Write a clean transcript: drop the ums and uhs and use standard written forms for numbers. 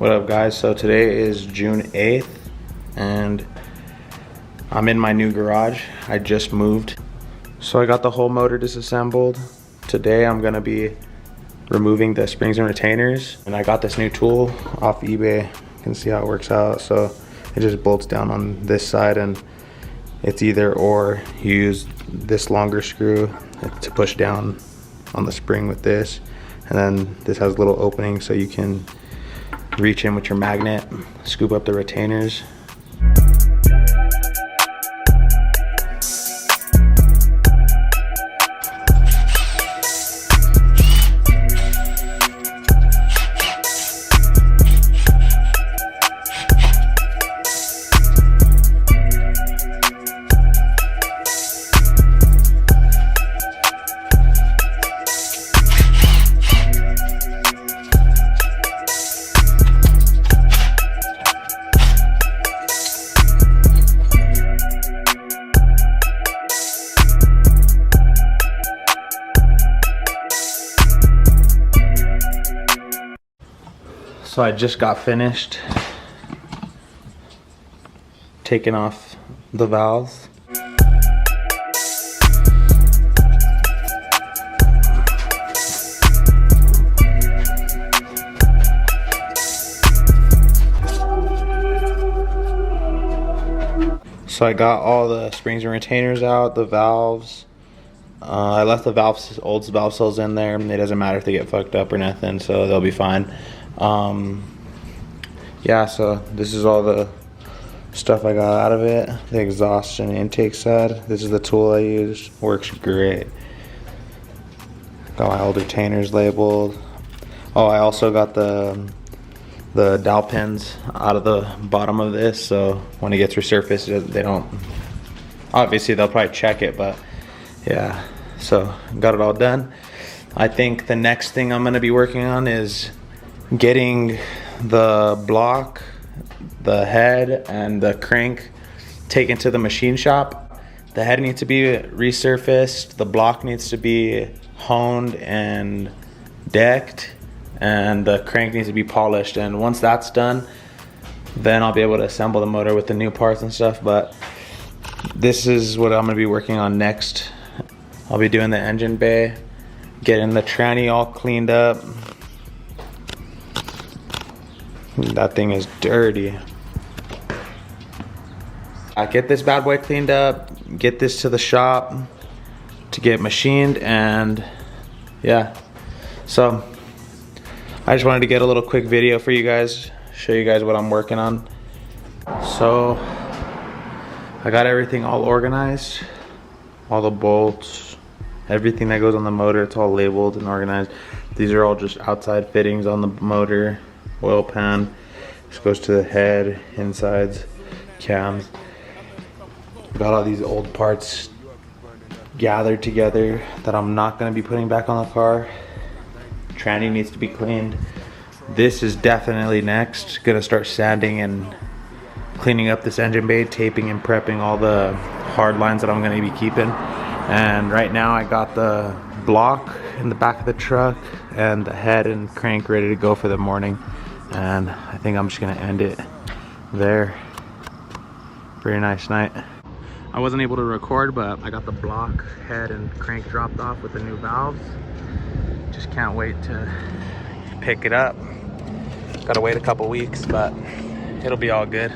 What up, guys? So today is June 8th and I'm in my new garage. I just moved. So I got the whole motor disassembled. Today I'm gonna be removing the springs and retainers, and I got this new tool off eBay. You can see how it works out. So it just bolts down on this side, and it's either or. You use this longer screw to push down on the spring with this, and then this has a little opening so you can reach in with your magnet, scoop up the retainers. So I just got finished taking off the valves. So I got all the springs and retainers out, the valves. I left the old valve seals in there. It doesn't matter if they get fucked up or nothing, so they'll be fine. Yeah, so this is all the stuff I got out of it. The exhaust and intake side. This is the tool I used. Works great. Got my old retainers labeled. Oh, I also got the dowel pins out of the bottom of this, so when it gets resurfaced, they don't, obviously they'll probably check it, but yeah, so got it all done. I think the next thing I'm gonna be working on is getting the block, the head, and the crank taken to the machine shop. The head needs to be resurfaced, the block needs to be honed and decked, and the crank needs to be polished. And once that's done, then I'll be able to assemble the motor with the new parts and stuff. But this is what I'm gonna be working on next. I'll be doing the engine bay, getting the tranny all cleaned up. That thing is dirty. I get this bad boy cleaned up, get this to the shop to get machined, and yeah. So I just wanted to get a little quick video for you guys, show you guys what I'm working on. So I got everything all organized, all the bolts, everything that goes on the motor, it's all labeled and organized. These are all just outside fittings on the motor. Oil pan, this goes to the head, insides, cams. Got all these old parts gathered together that I'm not going to be putting back on the car. Tranny needs to be cleaned. This is definitely next. Gonna start sanding and cleaning up this engine bay, taping and prepping all the hard lines that I'm going to be keeping. And right now I got the block in the back of the truck and the head and crank ready to go for the morning. And I think I'm just gonna end it there. Very nice night. I wasn't able to record, but I got the block, head, and crank dropped off with the new valves. Just can't wait to pick it up. Gotta wait a couple weeks, but it'll be all good.